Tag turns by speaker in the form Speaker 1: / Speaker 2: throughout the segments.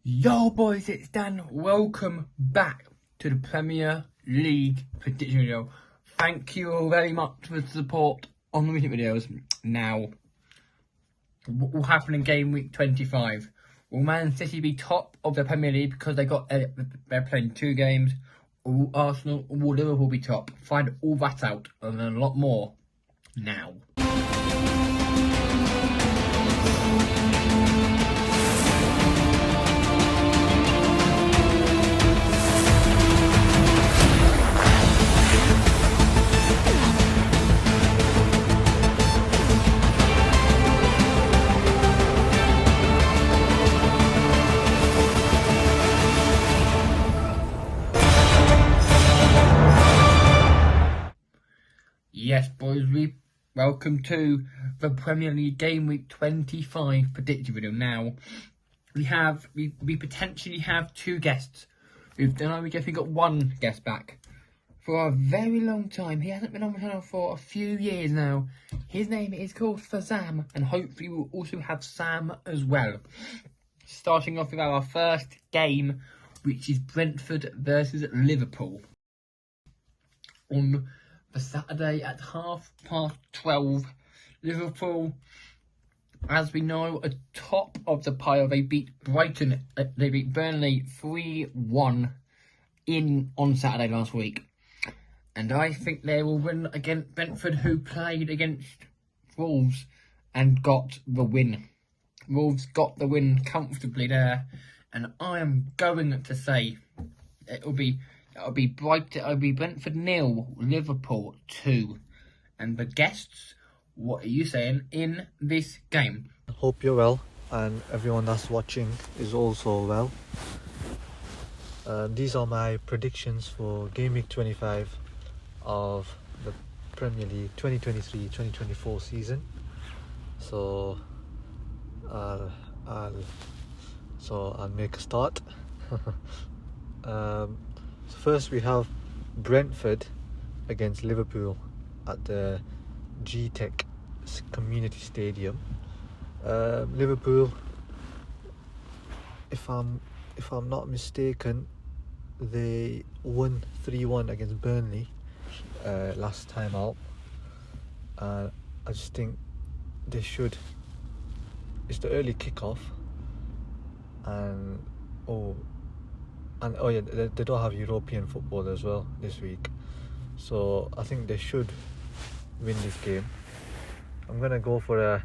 Speaker 1: Yo boys, it's Dan. Welcome back to the Premier League prediction video. Thank you all very much for the support on the recent videos. Now, what will happen in game week 25? Will Man City be top of the Premier League because they're playing 2 games? Or will Arsenal or will Liverpool be top? Find all that out and a lot more now. Yes, boys, welcome to the Premier League Game Week 25 prediction video. Now, we potentially have 2 guests. We've definitely got 1 guest back for a very long time. He hasn't been on the channel for a few years now. His name is called Fazam, and hopefully we'll also have Sam as well. Starting off with our first game, which is Brentford versus Liverpool on the Saturday at 12:30. Liverpool, as we know, are top of the pile. They beat Brighton. They beat Burnley 3-1 on Saturday last week, and I think they will win against Brentford, who played against Wolves and got the win. Wolves got the win comfortably there, and I am going to say it'll be Brentford 0, Liverpool 2. And the guests, what are you saying in this game?
Speaker 2: Hope you're well, and everyone that's watching is also well. These are my predictions for Game Week 25 of the Premier League 2023-2024 season. So I'll make a start. So first we have Brentford against Liverpool at the G-Tech Community Stadium. Liverpool, if I'm not mistaken, they won 3-1 against Burnley last time out. I just think they should. It's the early kickoff, and they don't have European football as well this week, so I think they should win this game. I'm gonna go for a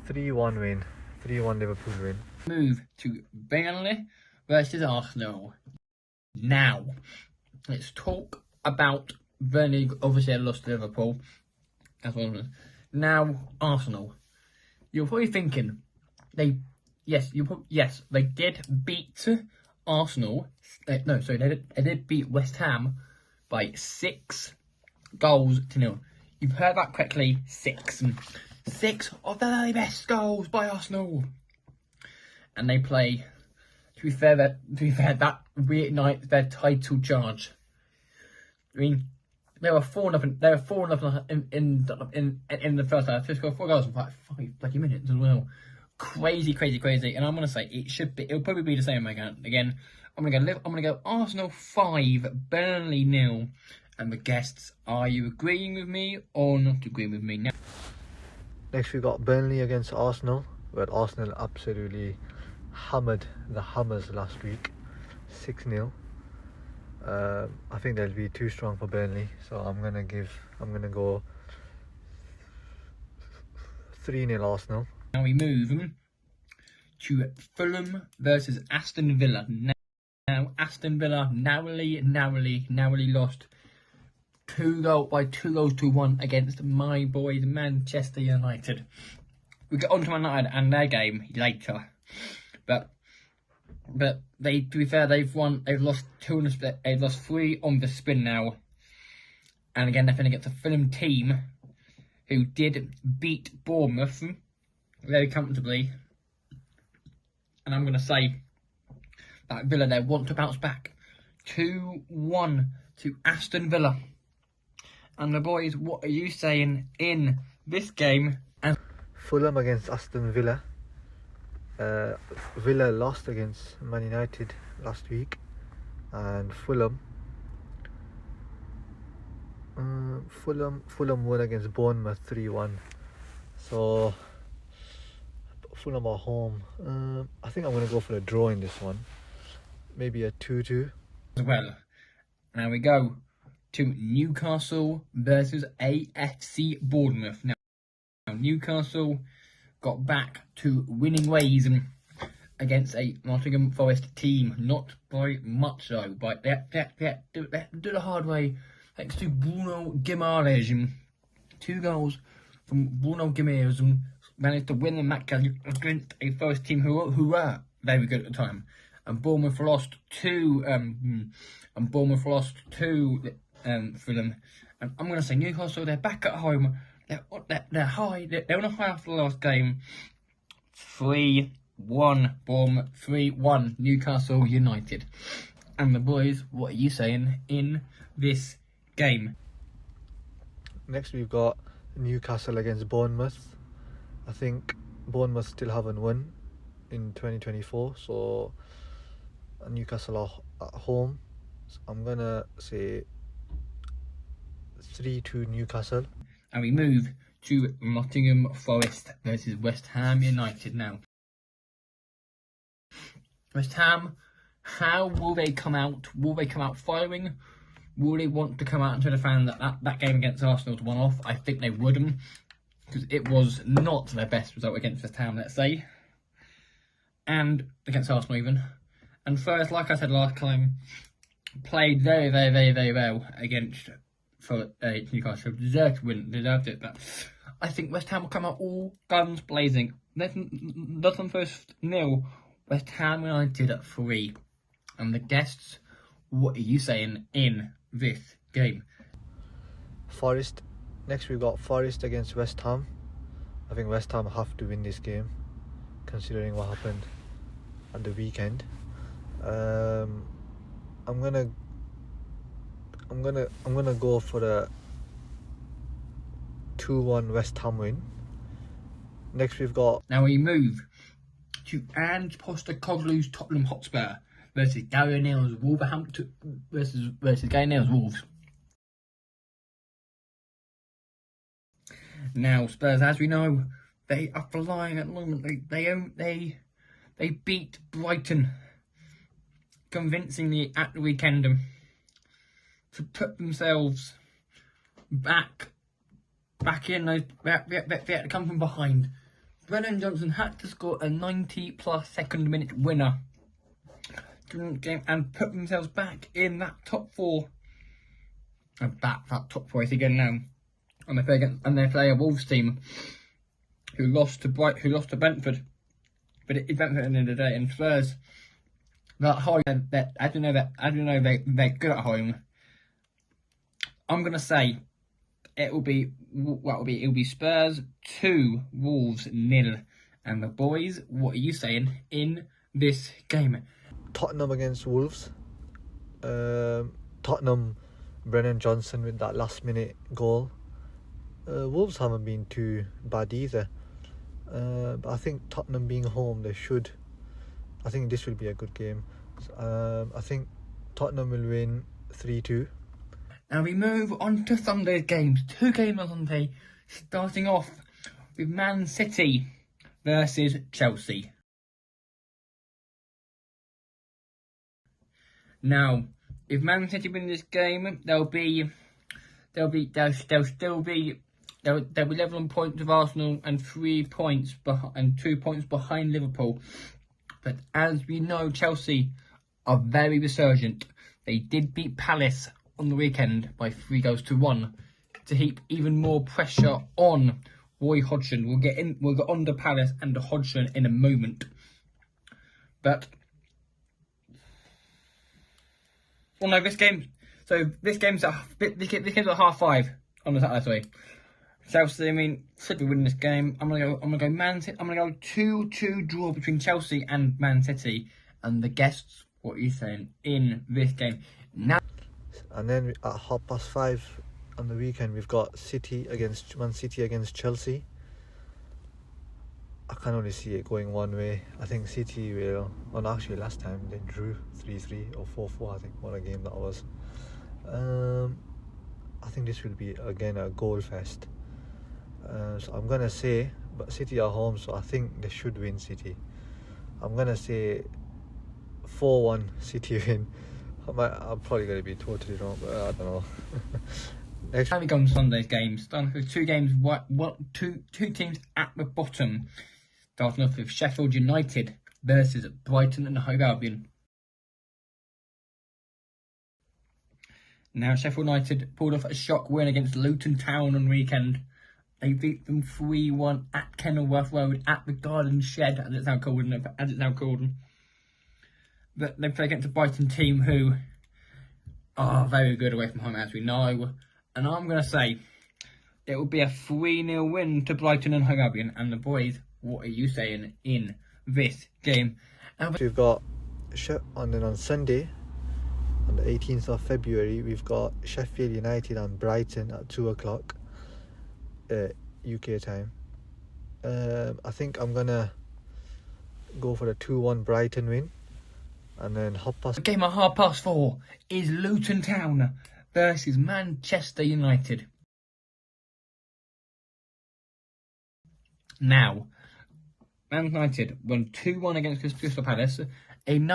Speaker 2: 3-1 win, 3-1 Liverpool win.
Speaker 1: Move to Burnley versus Arsenal. Now, let's talk about Burnley. Obviously, I lost to Liverpool. That's what it was. Now, Arsenal. You're probably thinking they did beat Arsenal. They did beat West Ham by 6-0. You've heard that correctly. 6 of the very best goals by Arsenal. And they play. To be fair, that reignites their title charge. I mean, they were 4-0. They were 4-0 in the first half. They scored 4 goals in 5 bloody minutes as well. Crazy. And I'm gonna say it'll probably be the same again. I'm gonna go Arsenal 5, Burnley 0. And the guests, are you agreeing with me or not agreeing with me now?
Speaker 2: Next we got Burnley against Arsenal, where Arsenal absolutely hammered the Hammers last week, 6-0. I think they'll be too strong for Burnley, so I'm gonna go 3-0 Arsenal.
Speaker 1: Now we move to Fulham versus Aston Villa. Now Aston Villa narrowly lost 2 goals to 1 against my boys Manchester United. We get on to Man United and their game later, but they, to be fair, they've lost 2 on the split. They've lost 3 on the spin now, and again they're playing against a Fulham team who did beat Bournemouth very comfortably, and I'm going to say that Villa there want to bounce back. 2-1 to Aston Villa. And the boys, what are you saying in this game? And
Speaker 2: Fulham against Aston Villa. Villa lost against Man United last week, and Fulham won against Bournemouth 3-1. So Fulham are home. I think I'm going to go for a draw in this one. Maybe a 2-2.
Speaker 1: Well, now we go to Newcastle versus AFC Bournemouth. Now Newcastle got back to winning ways against a Nottingham Forest team, not by much though, but they do the hard way thanks to Bruno Guimaraes. 2 goals from Bruno Guimaraes managed to win the match against a Forest team who were very good at the time. And Bournemouth lost 2 for them. And I'm going to say Newcastle, they're back at home. They're high. They're on a high after the last game. 3-1 Bournemouth, 3-1 Newcastle United. And the boys, what are you saying in this game?
Speaker 2: Next we've got Newcastle against Bournemouth. I think Bournemouth still haven't won in 2024, so Newcastle are at home. So I'm gonna say 3-2 Newcastle.
Speaker 1: And we move to Nottingham Forest versus West Ham United now. West Ham, how will they come out? Will they come out firing? Will they want to come out and try to find that game against Arsenal to one off? I think they wouldn't, because it was not their best result against West Ham, let's say. And against Arsenal even. And first, like I said last time, played very, very, very, very well against Newcastle. Deserved it. But I think West Ham will come out all guns blazing. Nothing first nil. West Ham United at 3. And the guests, what are you saying in this game?
Speaker 2: Forest. Next we've got Forest against West Ham. I think West Ham have to win this game, considering what happened at the weekend. I'm gonna go for a 2-1 West Ham win. Next we've got.
Speaker 1: Now we move to Ange Postecoglou's Tottenham Hotspur versus Gary O'Neill's Wolverhampton versus Gary O'Neill's Wolves. Now Spurs, as we know, they are flying at the moment. They beat Brighton convincingly at the weekend to put themselves back in those. They had to come from behind. Brennan Johnson had to score a 90+ second minute winner during the game and put themselves back in that top 4. And that top 4 is again now. And they play a Wolves team who lost to Brentford, but it is Brentford at the end of the day. And Spurs, that home, I don't know they're good at home. I'm gonna say it'll be Spurs 2, Wolves 0. And the boys, what are you saying in this game?
Speaker 2: Tottenham against Wolves. Tottenham, Brennan Johnson with that last minute goal. Wolves haven't been too bad either. But I think Tottenham being home, I think this will be a good game. I think Tottenham will win 3-2.
Speaker 1: Now we move on to Sunday's games. 2 games on Sunday, starting off with Man City versus Chelsea. Now, if Man City win this game, they'll be level on points with Arsenal and 3 points and 2 points behind Liverpool. But as we know, Chelsea are very resurgent. They did beat Palace on the weekend by 3-1 to heap even more pressure on Roy Hodgson. We'll get on to Palace and to Hodgson in a moment. But this game's at 5:30 on the Saturday. Sorry. Chelsea, should be winning this game. I'm gonna go Man City. I'm gonna go 2-2 draw between Chelsea and Man City. And the guests, what are you saying in this game? Now,
Speaker 2: and then at 5:30 on the weekend, we've got Man City against Chelsea. I can only see it going one way. I think City will. Well, actually, last time they drew 3-3 or 4-4. I think what a game that was. I think this will be again a goal fest. So I'm gonna say, but City are home, so I think they should win. City. I'm gonna say 4-1 City win. I'm probably gonna be totally wrong, but I don't know. Next,
Speaker 1: Now we go on Sunday's games. Starting with two games, two teams at the bottom. Starting off with Sheffield United versus Brighton and Hove Albion. Now Sheffield United pulled off a shock win against Luton Town on weekend. They beat them 3-1 at Kenilworth Road at the Garden Shed, as it's now called. But they play against a Brighton team who are very good away from home, as we know. And I'm going to say it will be a 3-0 win to Brighton and Hove Albion. And the boys, what are you saying in this game?
Speaker 2: we've got, and then on Sunday, on the 18th of February, we've got Sheffield United and Brighton at 2 o'clock UK time. I think I'm going to go for a 2-1 Brighton win. And then
Speaker 1: The game at 4:30 is Luton Town versus Manchester United. Now, Man United won 2-1 against Crystal Palace. Against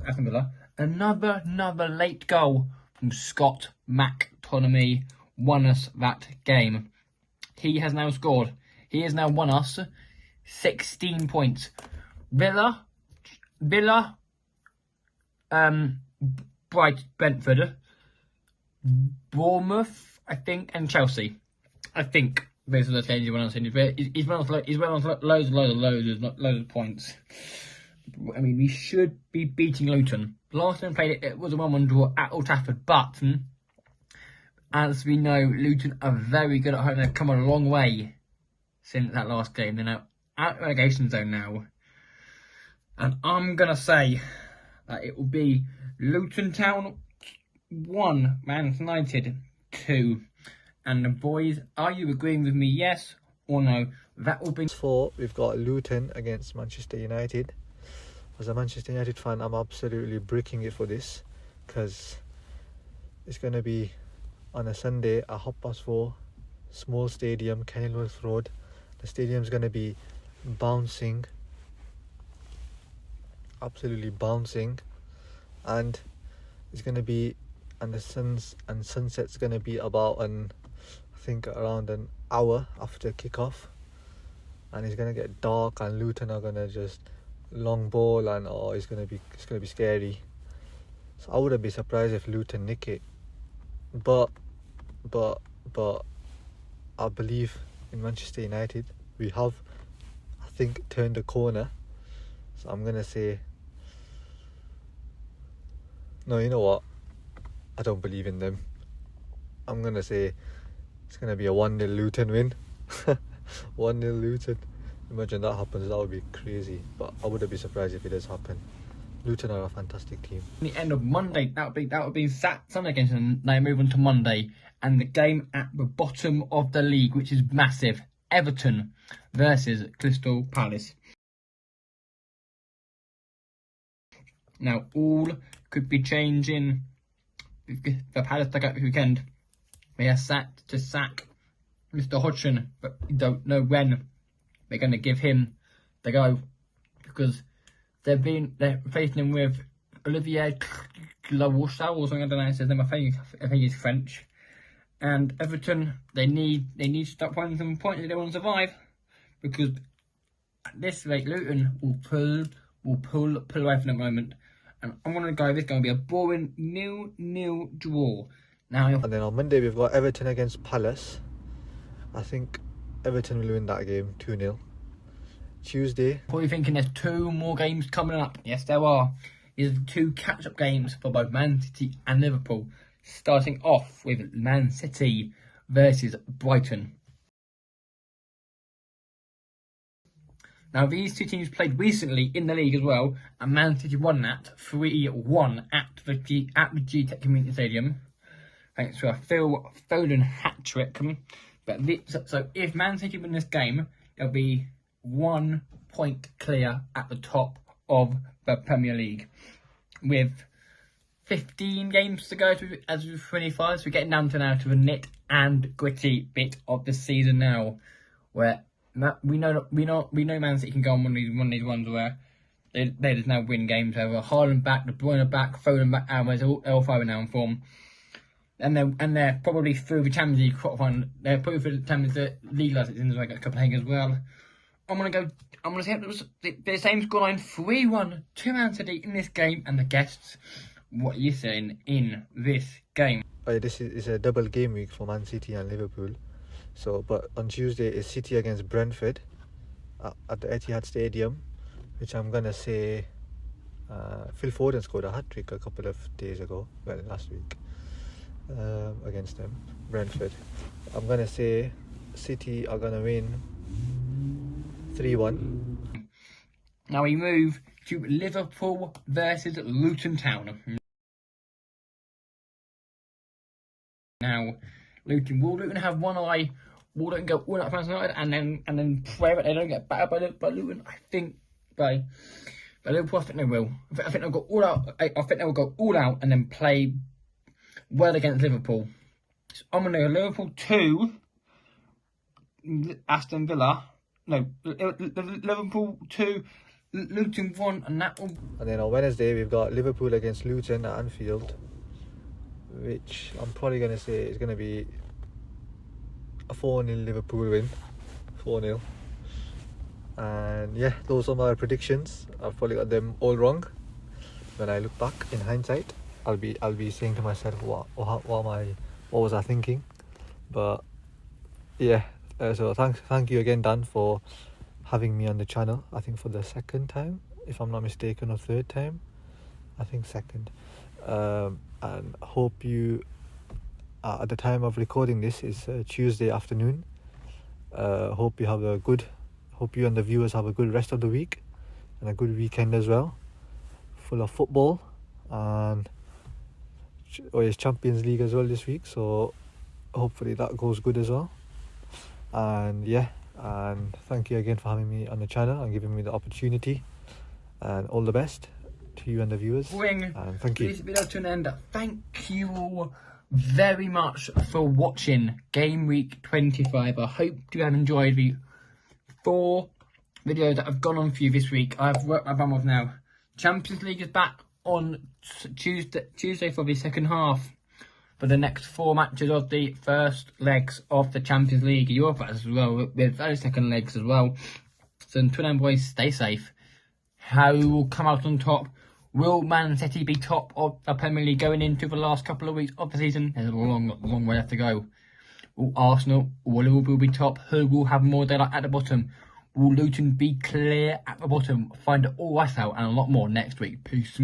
Speaker 1: Aston Villa. Another late goal from Scott McTominay won us that game. He has now won us 16 points. Villa, Brentford, Bournemouth, I think, and Chelsea. I think those are the games he went on. He's won on loads of points. I mean, we should be beating Luton. Last time we played it was a 1-1 draw at Old Trafford, but as we know, Luton are very good at home. They've come a long way since that last game. They're now out of the relegation zone now. And I'm going to say that it will be Luton Town 1, Man United 2. And the boys, are you agreeing with me, yes or no? That will be
Speaker 2: 4. We've got Luton against Manchester United. As a Manchester United fan, I'm absolutely bricking it for this, because it's going to be on a Sunday at 4:30, small stadium, Kenilworth Road. The stadium's going to be bouncing, absolutely bouncing, and it's going to be, and the sunset's going to be about I think around an hour after kickoff, and it's going to get dark, and Luton are going to just long ball, and it's going to be scary. So I wouldn't be surprised if Luton nick it, but I believe in Manchester United. We have, I think, turned the corner. So I'm going to say, no, you know what? I don't believe in them. I'm going to say it's going to be a 1-0 Luton win. 1-0 Luton. Imagine that happens. That would be crazy. But I wouldn't be surprised if it does happen. Luton are a fantastic team.
Speaker 1: the end of Monday. That would be Sunday against, and they move on to Monday. And the game at the bottom of the league, which is massive. Everton versus Crystal Palace. Now, all could be changing. The Palace took out this weekend. They are sack Mr. Hodgson, but you don't know when they're going to give him the go, because they're replacing him with Olivier Glaouchal or something. I don't know how to say his name. I think he's French. And Everton, they need to start finding some points if they want to survive, because at this rate, Luton will pull away from the moment. And I'm going to go, this is going to be a boring 0-0 draw. Now,
Speaker 2: and then on Monday, we've got Everton against Palace. I think Everton will win that game 2-0. Tuesday.
Speaker 1: Probably thinking there's 2 more games coming up. Yes, there are. These are 2 catch-up games for both Man City and Liverpool. Starting off with Man City versus Brighton. Now, these 2 teams played recently in the league as well, and Man City won that 3-1 at the G Community Stadium, thanks to a Phil Foden hat-trick. But so if Man City win this game, they'll be 1 point clear at the top of the Premier League with 15 games to go as with 25. So we're getting down to the nit and gritty bit of the season now, where we know Man City can go on one of these ones where they just now win games over. Haaland back, De Bruyne back, Foden back, Alvarez, all five are now in form. And they're probably through the Champions League quarterfinal. They're probably through the Champions League last season like Copenhagen as well. I'm gonna say it was the same scoreline 3-1 to Man City in this game. And the guests, what are you saying in this game?
Speaker 2: This is a double game week for Man City and Liverpool. So, but on Tuesday is City against Brentford at the Etihad Stadium, which I'm gonna say Phil Foden scored a hat-trick a couple of days ago, well, last week, against them, Brentford. I'm gonna say City are gonna win 3-1.
Speaker 1: Now we move to Liverpool versus Luton Town. Now, Luton have one eye. Luton go all out for Man United, and then pray that they don't get battered by Luton. I think by Liverpool, I think they will. I think they'll go all out. I think they will go all out and then play well against Liverpool. So I'm gonna go Liverpool 2, Aston Villa. No, Liverpool 2, Luton 1, and that will.
Speaker 2: And then on Wednesday we've got Liverpool against Luton at Anfield, which I'm probably going to say is going to be a 4-0 Liverpool win. 4-0. And yeah, those are my predictions. I've probably got them all wrong. When I look back in hindsight, I'll be saying to myself, what was I thinking? But yeah, so thank you again, Dan, for having me on the channel. I think for the second time, if I'm not mistaken, or third time. I think second. And hope you, at the time of recording this is Tuesday afternoon. Hope you and the viewers have a good rest of the week and a good weekend as well, full of football, and it's Champions League as well this week, so hopefully that goes good as well. And yeah, and thank you again for having me on the channel and giving me the opportunity, and all the best to you and the viewers. And thank you.
Speaker 1: This video to an end. Thank you all very much for watching Game Week 25. I hope you have enjoyed the 4 videos that have gone on for you this week. I've worked my bum off now. Champions League is back on Tuesday for the second half, for the next 4 matches of the first legs of the Champions League Europa as well, with those second legs as well. So until then, boys, stay safe. Who will come out on top? Will Man City be top of the Premier League going into the last couple of weeks of the season? There's a long way left to go. Will Arsenal or Liverpool be top? Who will have more daylight at the bottom? Will Luton be clear at the bottom? Find all that out and a lot more next week. Peace.